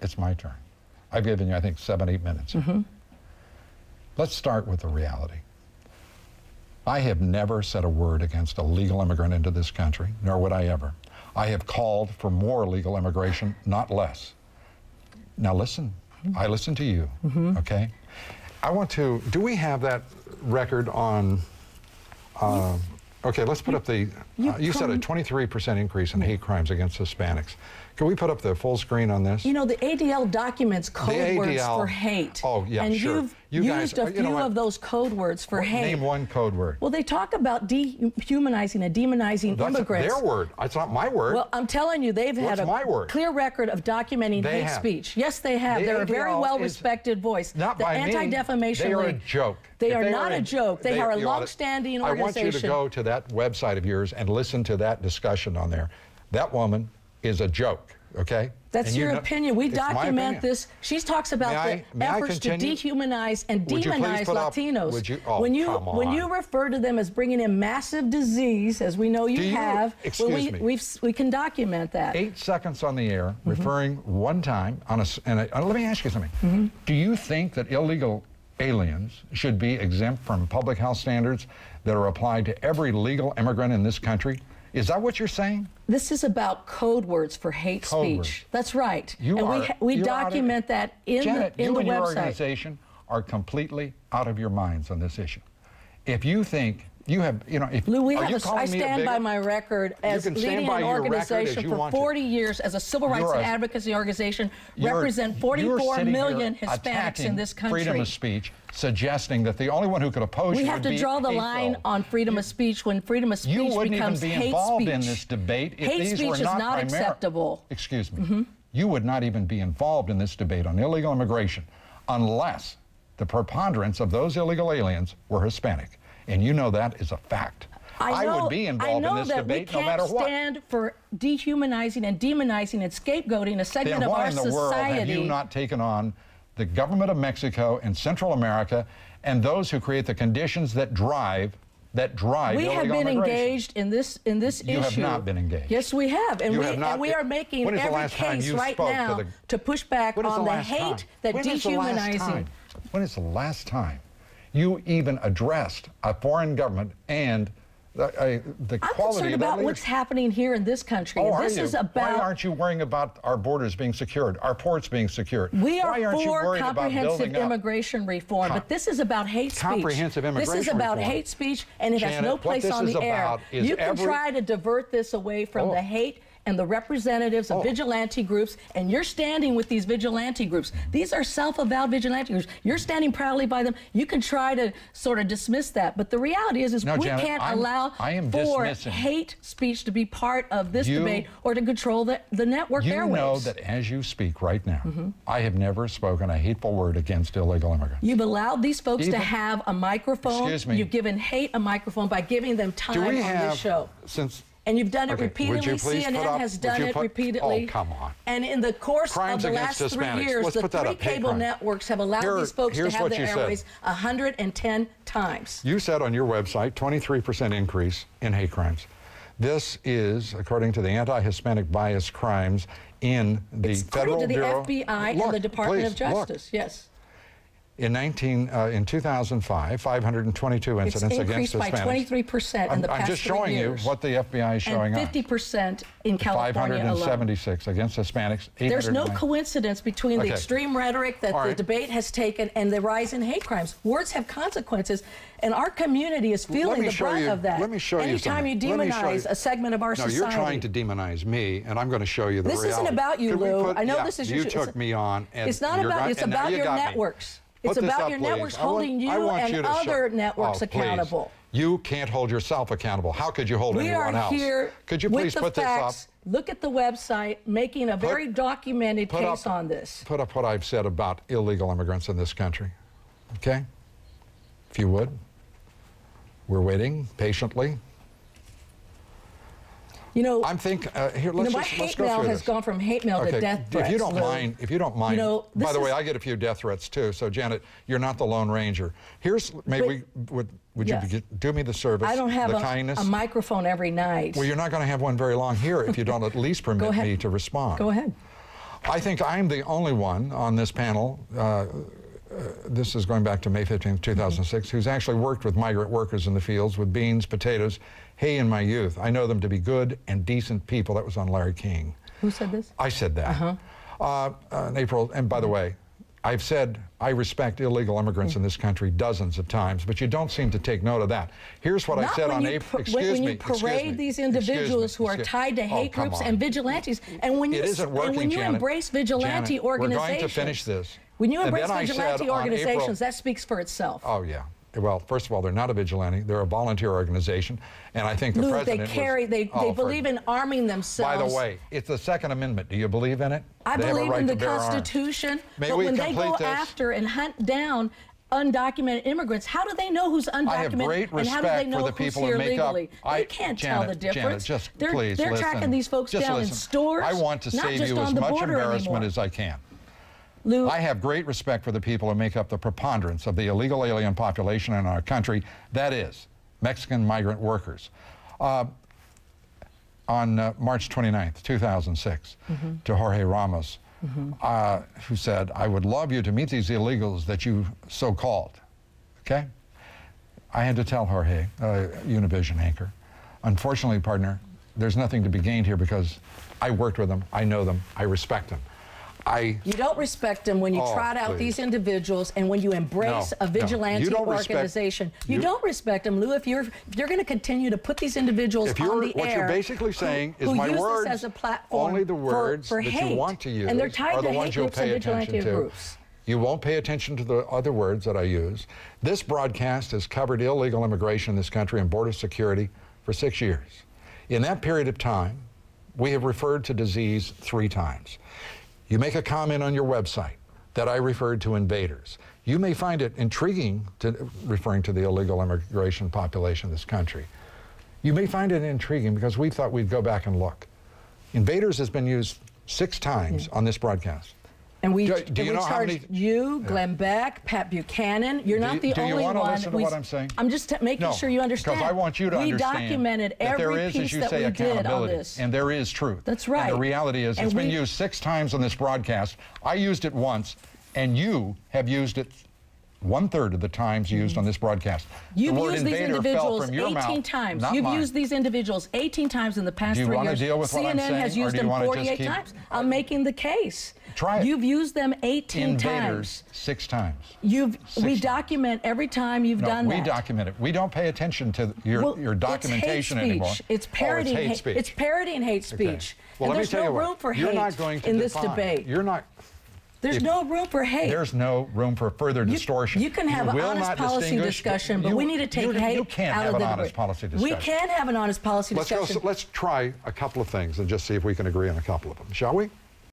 It's my turn. I've given you, I think, 7, 8 minutes. Let's start with the reality. I have never said a word against a legal immigrant into this country, nor would I ever. I have called for more legal immigration, not less. Now listen, I listen to you, okay? I want to, do we have that record on, okay, let's put up the, you said a 23% increase in hate crimes against Hispanics. Can we put up the full screen on this? You know, the ADL documents code words for hate. Oh, yeah, and sure. And you've used a few of those code words for hate. Name one code word. Well, they talk about dehumanizing and demonizing immigrants. That's their word. It's not my word. Well, I'm telling you, they've had a clear record of documenting hate speech. Yes, they have. They're a very well-respected voice. Not the by Anti-Defamation League. They are League. a joke. They are not a joke. They are a long-standing organization. I want you to go to that website of yours and listen to that discussion on there. That woman is a joke, okay? That's your opinion. We document this. She talks about the efforts to dehumanize and demonize Latinos. When you refer to them as bringing in massive disease, as we know you have, we can document that. 8 seconds on the air, referring one time on let me ask you something. Do you think that illegal aliens should be exempt from public health standards that are applied to every legal immigrant in this country? Is that what you're saying? This is about code words for hate speech. That's right. We document that in the website. You and your organization are completely out of your minds on this issue. If you think you have, Lou, I stand by my record as leading an organization for 40 years as a civil rights and advocacy organization, represent 44 million Hispanics in this country. Freedom of speech, suggesting that the only one who could oppose you would be We have to draw the line on freedom of speech when freedom of speech becomes hate speech. You wouldn't even be involved in this debate if these were not Hate speech is not acceptable. Excuse me. You would not even be involved in this debate on illegal immigration unless the preponderance of those illegal aliens were Hispanic. And you know that is a fact. I would be involved in this debate no matter what. I know that we can't stand for dehumanizing and demonizing and scapegoating a segment of our society. Then why in the world have you not taken on the government of Mexico and Central America and those who create the conditions that drive illegal immigration? We have been engaged in this issue. You have not been engaged. Yes, we have. And we are making every case right now to push back on the hate that dehumanizing. When is the last time you even addressed a foreign government and the quality I'm concerned about what's happening here in this country. Oh, why aren't you worrying about our borders being secured, our ports being secured? We are for comprehensive immigration reform, but this is about hate speech. Comprehensive immigration reform. This is about hate speech, and it has no place on the air. You can try to divert this away from the hate and the representatives of vigilante groups, and you're standing with these vigilante groups. These are self-avowed vigilante groups. You're standing proudly by them. You can try to sort of dismiss that, but the reality is we can't allow for hate speech to be part of this debate or to control the network airwaves. You know that as you speak right now, I have never spoken a hateful word against illegal immigrants. You've allowed these folks to have a microphone. Excuse me. You've given hate a microphone by giving them time on this show. And you've done it repeatedly. CNN has done it repeatedly. Oh, come on. And in the course of the last 3 years, the 3 cable networks have allowed these folks to have their airways 110 times. You said on your website, 23% increase in hate crimes. This is, according to the anti-Hispanic bias crimes in the Federal Bureau. According to the FBI and the Department of Justice, yes. In 2005, 522 incidents against Hispanics. It's increased by 23% in the past 3 years. I'm just showing you what the FBI is showing us. And 50% in California 576 against Hispanics. There's no coincidence between the extreme rrhetoric that the debate has taken and the rise in hate crimes. Words have consequences, and our community is feeling the brunt of that. Let me show you something. Anytime you demonize a segment of our society. No, you're trying to demonize me, and I'm going to show you the reality. This isn't about you, Lou. I know this is you took me on. It's not about you. It's about your networks. It's about your networks holding you and other networks accountable. You can't hold yourself accountable. How could you hold anyone else? We are here could you please with the put facts. This up? Look at the website, making a very documented case on this. Put up what I've said about illegal immigrants in this country, okay? If you would. We're waiting patiently. You know, I'm thinking here. Let's my hate mail has gone from hate mail to death threats. If you don't mind, you know, by the way, I get a few death threats too. So Janet, you're not the Lone Ranger. Here's maybe would you do me the service? I don't have kindness? a microphone every night. Well, you're not going to have one very long here if you don't at least permit me to respond. Go ahead. I think I'm the only one on this panel, this is going back to May 15th, 2006, who's actually worked with migrant workers in the fields with beans, potatoes, hay in my youth. I know them to be good and decent people. That was on Larry King. Who said this? I said that. In April, and by the way, I've said I respect illegal immigrants in this country dozens of times, but you don't seem to take note of that. Here's what I said on April. When you parade these individuals who are tied to hate groups and vigilantes, and when you embrace vigilante organizations, we're going to finish this. When you embrace vigilante organizations, that speaks for itself. Oh yeah. Well, first of all, they're not a vigilante; they're a volunteer organization, and I think the president. They believe in arming themselves. By the way, it's the Second Amendment. Do you believe in it? I believe in the Constitution, but when they go after and hunt down undocumented immigrants, how do they know who's undocumented and how do they know who's here legally? They can't tell the difference. Janet, they're tracking these folks down in stores. I want to save you as much embarrassment as I can. Lou, I have great respect for the people who make up the preponderance of the illegal alien population in our country, that is, Mexican migrant workers. On March 29th, 2006, to Jorge Ramos, who said, I would love you to meet these illegals that you so-called, okay? I had to tell Jorge, Univision anchor, unfortunately, partner, there's nothing to be gained here because I worked with them, I know them, I respect them. You don't respect them when you trot out these individuals and when you embrace a vigilante organization. You don't respect them, Lou, if you're going to continue to put these individuals on the air. What you're basically saying is my words, as a platform only the words for that hate, you want to use and they're tied are the to ones you'll pay attention to. You won't pay attention to the other words that I use. This broadcast has covered illegal immigration in this country and border security for 6 years. In that period of time, we have referred to disease 3 times. You make a comment on your website that I referred to invaders. You may find it intriguing referring to the illegal immigration population of this country. You may find it intriguing because we thought we'd go back and look. Invaders has been used 6 times on this broadcast. And we charged you, Glenn Beck, Pat Buchanan. You're not the only one. Do you want to listen to what I'm saying? I'm just making sure you understand. Because I want you to understand. We documented every piece that we did on this. And there is truth. That's right. And the reality is it's been used 6 times on this broadcast. I used it once, and you have used it 1/3 of the times used on this broadcast. You've used these individuals 18 times. You've used these individuals 18 times in the past 3 years. Do you want to deal with what I'm saying? CNN has used them 48 times. I'm making the case. Try it. You've used them 18 times. 6 times. We document every time you've done that. We document it. We don't pay attention to your documentation anymore. It's parodying hate speech. It's parodying hate speech. Well, and there's no room for hate in this debate. There's no room for hate. There's no room for further distortion. You can have an honest policy discussion, but we need to take hate out of the debate. We can have an honest policy discussion. Let's try a couple of things and just see if we can agree on a couple of them, shall we?